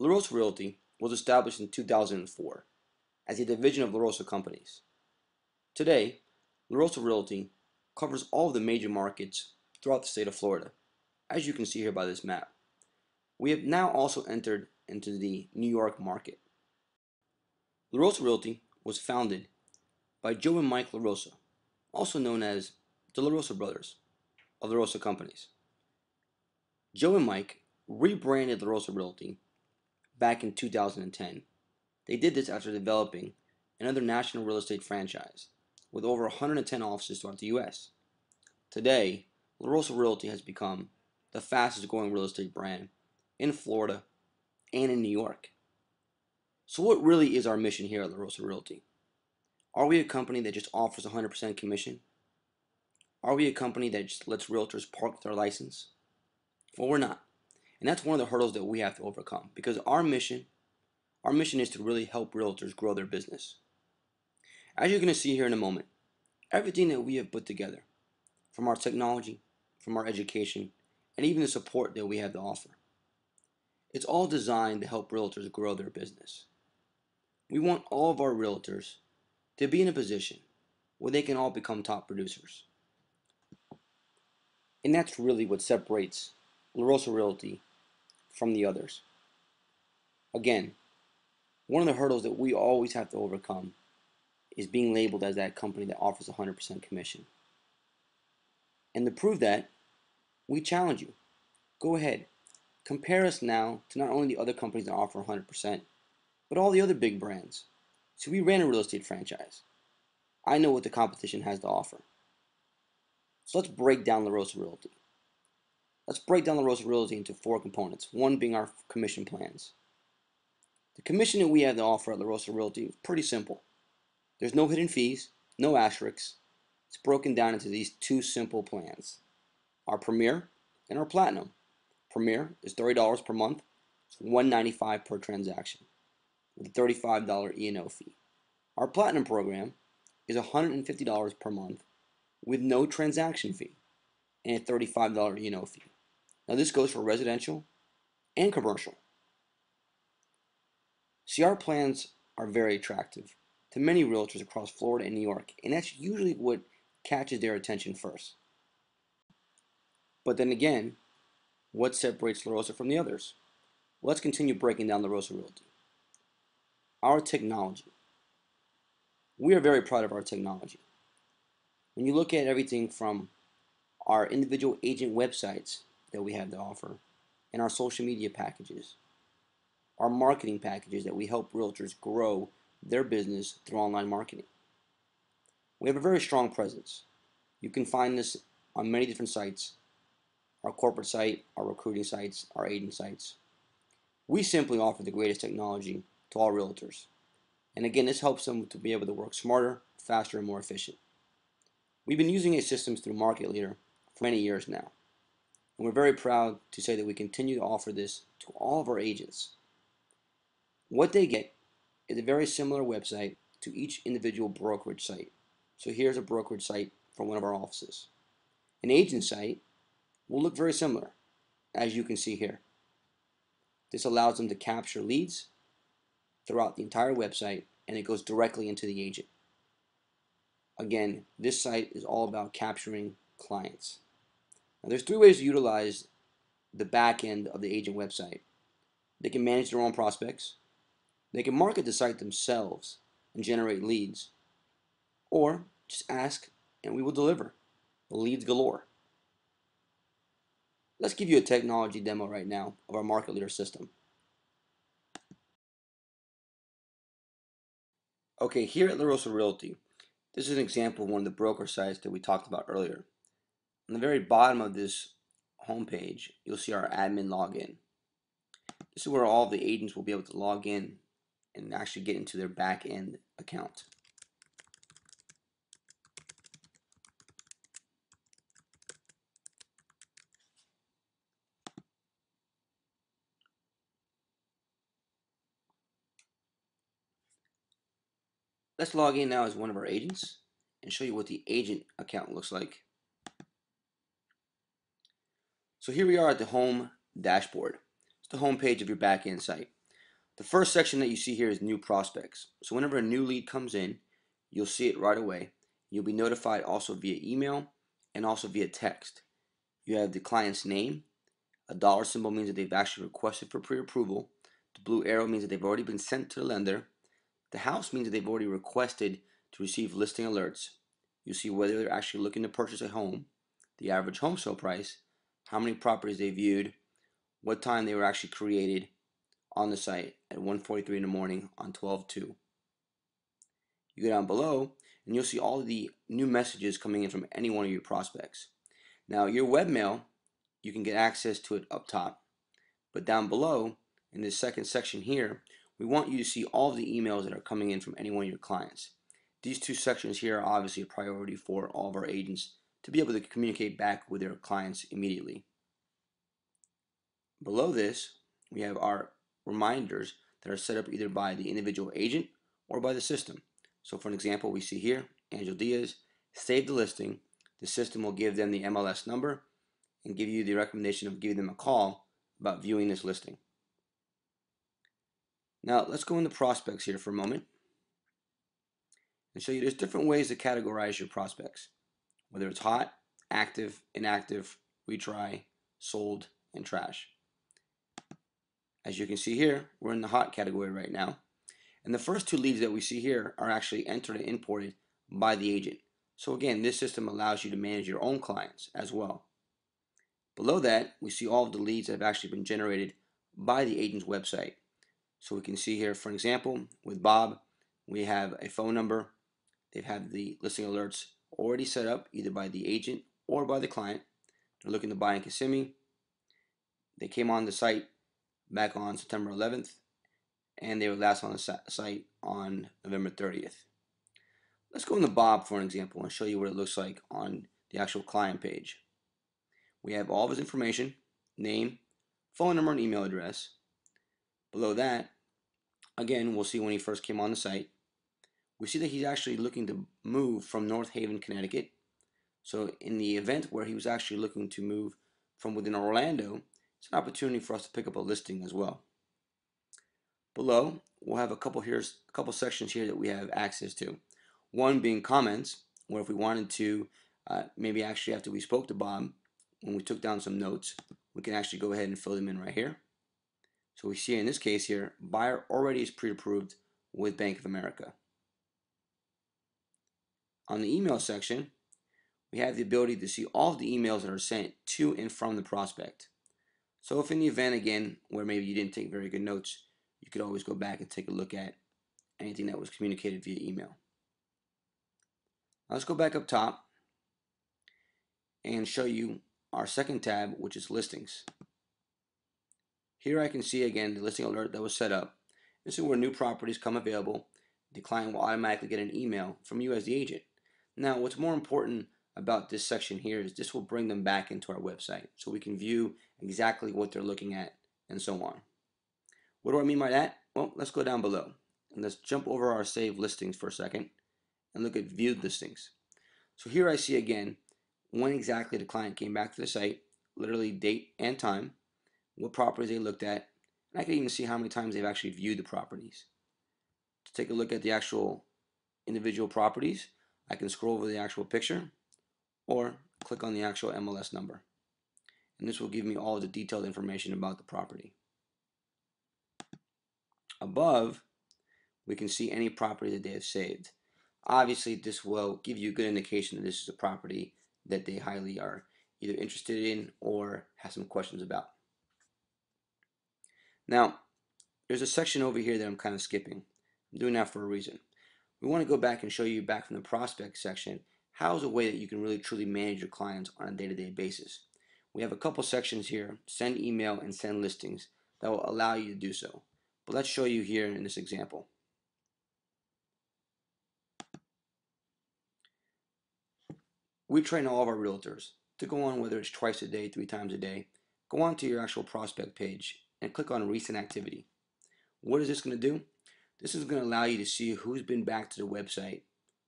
LaRosa Realty was established in 2004 as a division of LaRosa Companies. Today, LaRosa Realty covers all of the major markets throughout the state of Florida, as you can see here by this map. We have now also entered into the New York market. LaRosa Realty was founded by Joe and Mike LaRosa, also known as the LaRosa brothers of LaRosa Companies. Joe and Mike rebranded LaRosa Realty back in 2010. They did this after developing another national real estate franchise with over 110 offices throughout the U.S. Today, LaRosa Realty has become the fastest growing real estate brand in Florida and in New York. So what really is our mission here at LaRosa Realty? Are we a company that just offers 100% commission? Are we a company that just lets realtors park their license? Well, we're not. And that's one of the hurdles that we have to overcome, because our mission is to really help realtors grow their business. As you're going to see here in a moment, everything that we have put together, from our technology, from our education, and even the support that we have to offer, it's all designed to help realtors grow their business. We want all of our realtors to be in a position where they can all become top producers. And that's really what separates LaRosa Realty from the others. Again, one of the hurdles that we always have to overcome is being labeled as that company that offers 100% commission. And to prove that, we challenge you. Go ahead. Compare us now to not only the other companies that offer 100%, but all the other big brands. So we ran a real estate franchise. I know what the competition has to offer. So let's break down LaRosa Realty. Let's break down LaRosa Realty into four components, one being our commission plans. The commission that we have to offer at LaRosa Realty is pretty simple. There's no hidden fees, no asterisks. It's broken down into these two simple plans: our Premier and our Platinum. Premier is $30 per month. It's $195 per transaction with a $35 E&O fee. Our Platinum program is $150 per month with no transaction fee and a $35 E&O fee. Now this goes for residential and commercial. See, our plans are very attractive to many realtors across Florida and New York, and that's usually what catches their attention first. But then again, what separates LaRosa from the others? Let's continue breaking down LaRosa Realty. Our technology. We are very proud of our technology. When you look at everything from our individual agent websites that we have to offer, and our social media packages, our marketing packages that we help realtors grow their business through online marketing. We have a very strong presence. You can find this on many different sites: our corporate site, our recruiting sites, our agent sites. We simply offer the greatest technology to all realtors. And again, this helps them to be able to work smarter, faster, and more efficient. We've been using these systems through Market Leader for many years now. And we're very proud to say that we continue to offer this to all of our agents. What they get is a very similar website to each individual brokerage site. So here's a brokerage site for one of our offices. An agent site will look very similar, as you can see here. This allows them to capture leads throughout the entire website, and it goes directly into the agent. Again, this site is all about capturing clients. Now, there's three ways to utilize the back end of the agent website. They can manage their own prospects, they can market the site themselves and generate leads, or just ask and we will deliver leads galore. Let's give you a technology demo right now of our Market Leader system. Okay, here at LaRosa Realty, this is an example of one of the broker sites that we talked about earlier. On the very bottom of this homepage, you'll see our admin login. This is where all the agents will be able to log in and actually get into their back end account. Let's log in now as one of our agents and show you what the agent account looks like. So here we are at the home dashboard. It's the home page of your back-end site. The first section that you see here is new prospects. So whenever a new lead comes in, you'll see it right away. You'll be notified also via email and also via text. You have the client's name. A dollar symbol means that they've actually requested for pre-approval. The blue arrow means that they've already been sent to the lender. The house means that they've already requested to receive listing alerts. You see whether they're actually looking to purchase a home, the average home sale price, how many properties they viewed, what time they were actually created on the site at 1:43 in the morning on 12/2. You go down below and you'll see all of the new messages coming in from any one of your prospects. Now your webmail, you can get access to it up top, but down below in this second section here, we want you to see all of the emails that are coming in from any one of your clients. These two sections here are obviously a priority for all of our agents to be able to communicate back with their clients immediately. Below this, we have our reminders that are set up either by the individual agent or by the system. So for an example, we see here, Angel Diaz, save the listing. The system will give them the MLS number and give you the recommendation of giving them a call about viewing this listing. Now let's go into prospects here for a moment and show you there's different ways to categorize your prospects, whether it's hot, active, inactive, retry, sold, and trash. As you can see here, we're in the hot category right now. And the first two leads that we see here are actually entered and imported by the agent. So again, this system allows you to manage your own clients as well. Below that, we see all of the leads that have actually been generated by the agent's website. So we can see here, for example, with Bob, we have a phone number. They've had the listing alerts already set up either by the agent or by the client. They're looking to buy in Kissimmee. They came on the site back on September 11th, and they were last on the site on November 30th. Let's go into Bob for an example and show you what it looks like on the actual client page. We have all of his information, name, phone number, and email address. Below that, again, we'll see when he first came on the site. We see that he's actually looking to move from North Haven, Connecticut. So in the event where he was actually looking to move from within Orlando, it's an opportunity for us to pick up a listing as well. Below, we'll have a couple sections here that we have access to. One being comments, where if we wanted to, maybe actually after we spoke to Bob, when we took down some notes, we can actually go ahead and fill them in right here. So we see in this case here, buyer already is pre-approved with Bank of America. On the email section, we have the ability to see all of the emails that are sent to and from the prospect. So if in the event, again, where maybe you didn't take very good notes, you could always go back and take a look at anything that was communicated via email. Now let's go back up top and show you our second tab, which is listings. Here I can see again the listing alert that was set up. This is where new properties come available. The client will automatically get an email from you as the agent. Now what's more important about this section here is this will bring them back into our website so we can view exactly what they're looking at and so on. What do I mean by that? Well, let's go down below and let's jump over our saved listings for a second and look at viewed listings. So here I see again when exactly the client came back to the site, literally date and time, what properties they looked at, and I can even see how many times they've actually viewed the properties. To take a look at the actual individual properties, I can scroll over the actual picture or click on the actual MLS number. And this will give me all the detailed information about the property. Above, we can see any property that they have saved. Obviously, this will give you a good indication that this is a property that they highly are either interested in or have some questions about. Now, there's a section over here that I'm kind of skipping. I'm doing that for a reason. We want to go back and show you back from the prospect section how is a way that you can really truly manage your clients on a day-to-day basis. We have a couple sections here, send email and send listings, that will allow you to do so. But let's show you here in this example. We train all of our realtors to go on, whether it's twice a day, 3 times a day, go on to your actual prospect page and click on recent activity. What is this going to do? This is going to allow you to see who's been back to the website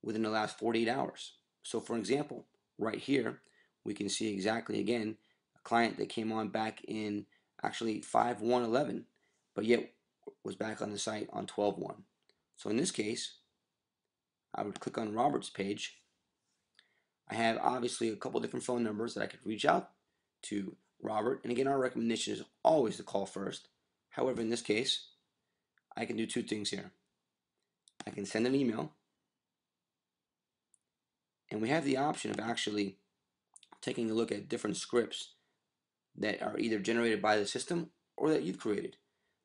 within the last 48 hours. So for example, right here, we can see exactly again a client that came on back in actually 5/1/11, but yet was back on the site on 12/1. So in this case, I would click on Robert's page. I have obviously a couple different phone numbers that I could reach out to Robert. And again, our recommendation is always to call first. However, in this case, I can do 2 things here. I can send an email, and we have the option of actually taking a look at different scripts that are either generated by the system or that you've created.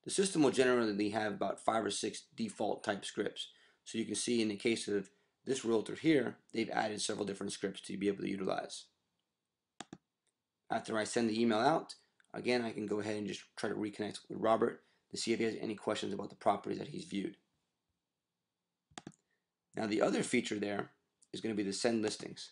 The system will generally have about 5 or 6 default type scripts. So you can see in the case of this realtor here, they've added several different scripts to be able to utilize. After I send the email out, again, I can go ahead and just try to reconnect with Robert to see if he has any questions about the properties that he's viewed. Now the other feature there is going to be the send listings.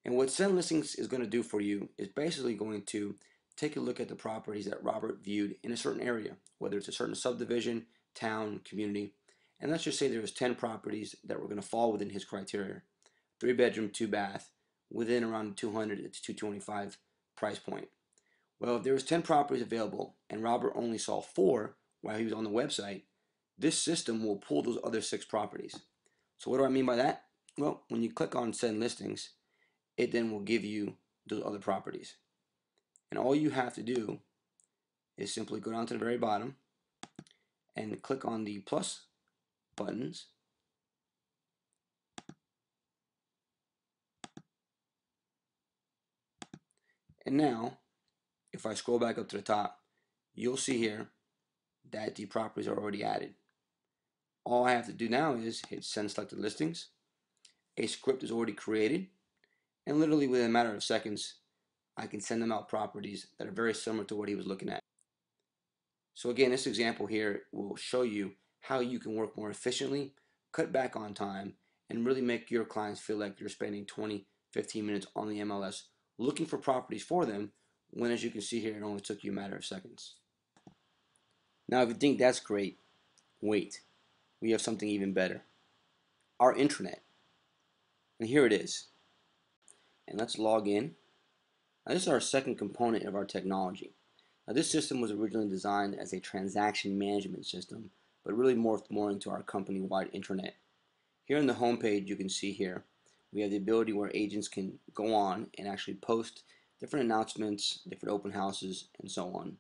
And what send listings is going to do for you is basically going to take a look at the properties that Robert viewed in a certain area, whether it's a certain subdivision, town, community. And let's just say there was 10 properties that were going to fall within his criteria. 3-bedroom, 2-bath, within around 200 to 225 price point. Well, if there was 10 properties available and Robert only saw 4 while he was on the website, this system will pull those other 6 properties. So what do I mean by that? Well, when you click on send listings, it then will give you those other properties. And all you have to do is simply go down to the very bottom and click on the plus buttons. And now, if I scroll back up to the top, you'll see here that the properties are already added. All I have to do now is hit send selected listings. A script is already created, and literally within a matter of seconds, I can send them out properties that are very similar to what he was looking at. So again, this example here will show you how you can work more efficiently, cut back on time, and really make your clients feel like you're spending 20, 15 minutes on the MLS looking for properties for them, when as you can see here, it only took you a matter of seconds. Now, if you think that's great, wait, we have something even better. Our intranet. And here it is. And let's log in. Now, this is our second component of our technology. Now, this system was originally designed as a transaction management system, but really morphed more into our company-wide intranet. Here on the home page, you can see here, we have the ability where agents can go on and actually post different announcements, different open houses, and so on.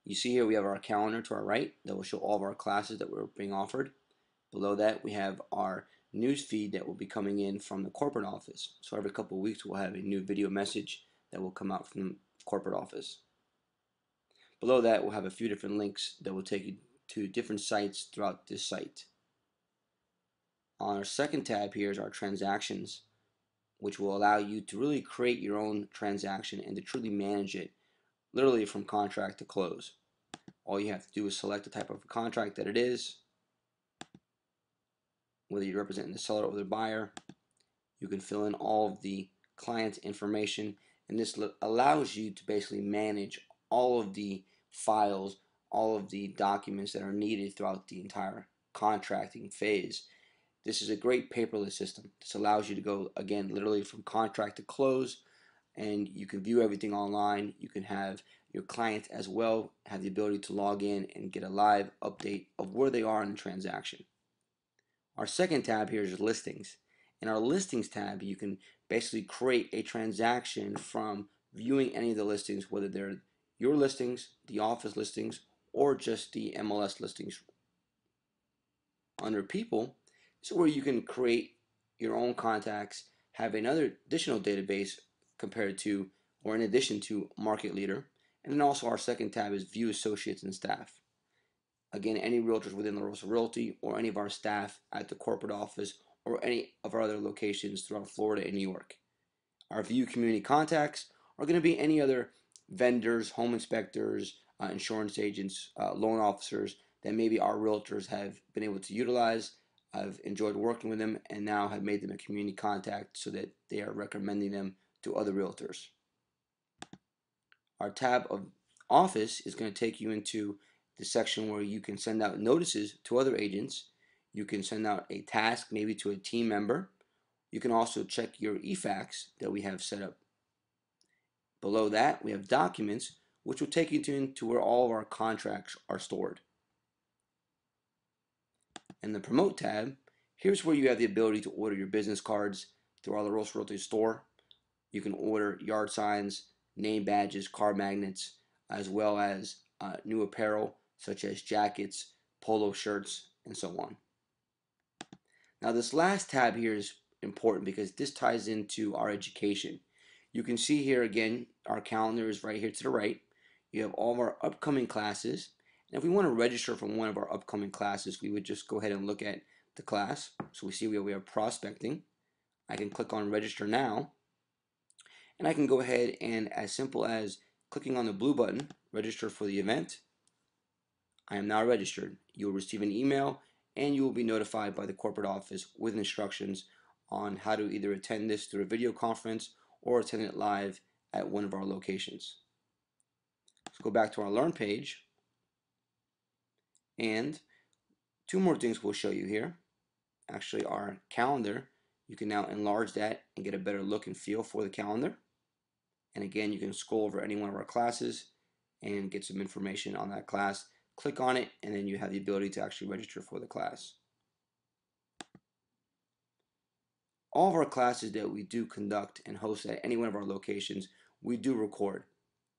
You see here we have our calendar to our right that will show all of our classes that we're being offered. Below that, we have our news feed that will be coming in from the corporate office. So every couple of weeks, we'll have a new video message that will come out from the corporate office. Below that, we'll have a few different links that will take you to different sites throughout this site. On our second tab here is our transactions, which will allow you to really create your own transaction and to truly manage it, literally from contract to close. All you have to do is select the type of contract that it is, whether you're representing the seller or the buyer. You can fill in all of the client's information, and this allows you to basically manage all of the files, all of the documents that are needed throughout the entire contracting phase. This is a great paperless system. This allows you to go, again, literally from contract to close, and you can view everything online. You can have your clients as well have the ability to log in and get a live update of where they are in the transaction. Our second tab here is listings. In our listings tab, you can basically create a transaction from viewing any of the listings, whether they're your listings, the office listings, or just the MLS listings. Under people, this is where you can create your own contacts, have another additional database compared to or in addition to Market Leader. And then also our second tab is View Associates and Staff. Again, any realtors within La Rosa Realty or any of our staff at the corporate office or any of our other locations throughout Florida and New York. Our View Community Contacts are going to be any other vendors, home inspectors, insurance agents, loan officers that maybe our realtors have been able to utilize. I've enjoyed working with them and now have made them a community contact so that they are recommending them to other realtors. Our tab of office is going to take you into the section where you can send out notices to other agents. You can send out a task maybe to a team member. You can also check your eFax that we have set up. Below that, we have documents, which will take you into where all of our contracts are stored. In the Promote tab, here's where you have the ability to order your business cards through our LaRosa Realty store. You can order yard signs, name badges, car magnets, as well as new apparel such as jackets, polo shirts, and so on. Now this last tab here is important because this ties into our education. You can see here again, our calendar is right here to the right. You have all of our upcoming classes. And if we want to register for one of our upcoming classes, we would just go ahead and look at the class. So we see we have prospecting. I can click on register now. And I can go ahead and, as simple as clicking on the blue button, register for the event. I am now registered. You will receive an email and you will be notified by the corporate office with instructions on how to either attend this through a video conference or attend it live at one of our locations. Let's go back to our Learn page, and two more things we'll show you here. Actually, our calendar, you can now enlarge that and get a better look and feel for the calendar. And again, you can scroll over any one of our classes and get some information on that class. Click on it, and then you have the ability to actually register for the class. All of our classes that we do conduct and host at any one of our locations, we do record,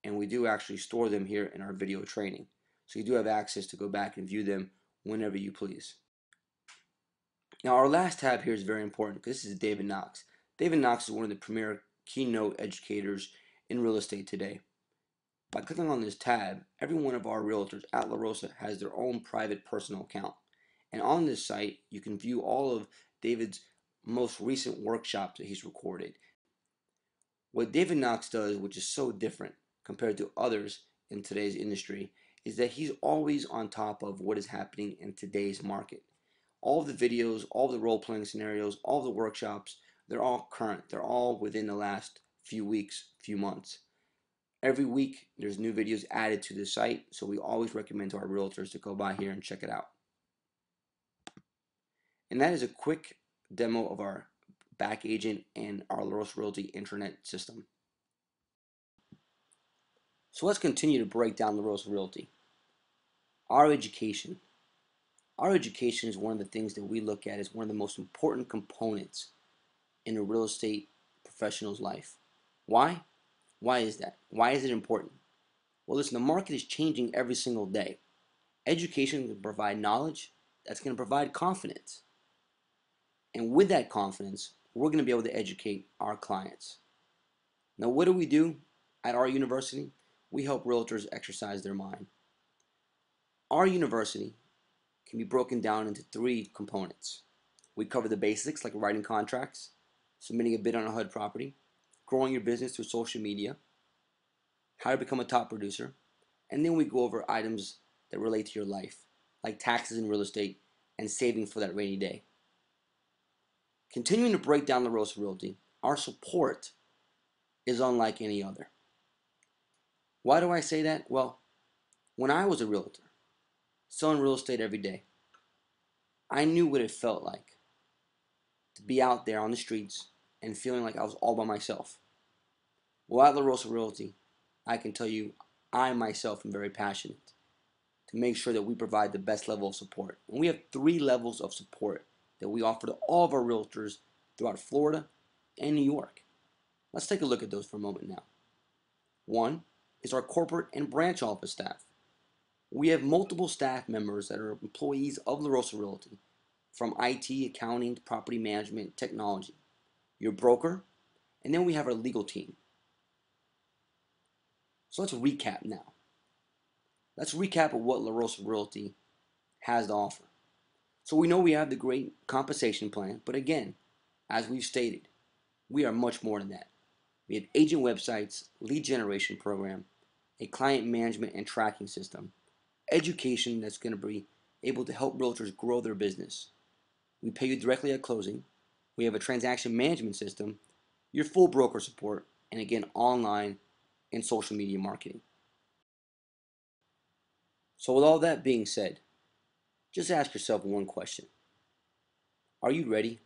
and we do actually store them here in our video training. So you do have access to go back and view them whenever you please. Now our last tab here is very important because this is David Knox. David Knox is one of the premier keynote educators in real estate today. By clicking on this tab, every one of our realtors at LaRosa has their own private personal account. And on this site, you can view all of David's most recent workshops that he's recorded. What David Knox does, which is so different compared to others in today's industry, is that he's always on top of what is happening in today's market. All of the videos, all of the role-playing scenarios, all of the workshops, they're all current. They're all within the last few weeks, few months. Every week, there's new videos added to the site, so we always recommend to our realtors to go by here and check it out. And that is a quick demo of our back agent and our LaRosa Realty internet system. So let's continue to break down LaRosa Realty. Our education. Our education is one of the things that we look at as one of the most important components in a real estate professional's life. Why? Why is that? Why is it important? Well, listen, the market is changing every single day. Education can provide knowledge that's going to provide confidence. And with that confidence, we're going to be able to educate our clients. Now, what do we do at our university? We help realtors exercise their mind. Our university can be broken down into three components. We cover the basics like writing contracts, submitting a bid on a HUD property, growing your business through social media, how to become a top producer, and then we go over items that relate to your life, like taxes and real estate and saving for that rainy day. Continuing to break down LaRosa Realty, our support is unlike any other. Why do I say that? Well, when I was a realtor, selling real estate every day, I knew what it felt like to be out there on the streets and feeling like I was all by myself. Well, at LaRosa Realty, I can tell you I myself am very passionate to make sure that we provide the best level of support. And we have 3 levels of support that we offer to all of our realtors throughout Florida and New York. Let's take a look at those for a moment now. 1 is our corporate and branch office staff. We have multiple staff members that are employees of LaRosa Realty, from IT, accounting, property management, technology, your broker, and then we have our legal team. So let's recap now. Let's recap of what LaRosa Realty has to offer. So we know we have the great compensation plan, but again, as we've stated, we are much more than that. We have agent websites, lead generation program, a client management and tracking system, education that's going to be able to help realtors grow their business. We pay you directly at closing. We have a transaction management system, your full broker support, and again, online and social media marketing. So with all that being said, just ask yourself one question. Are you ready?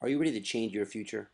Are you ready to change your future?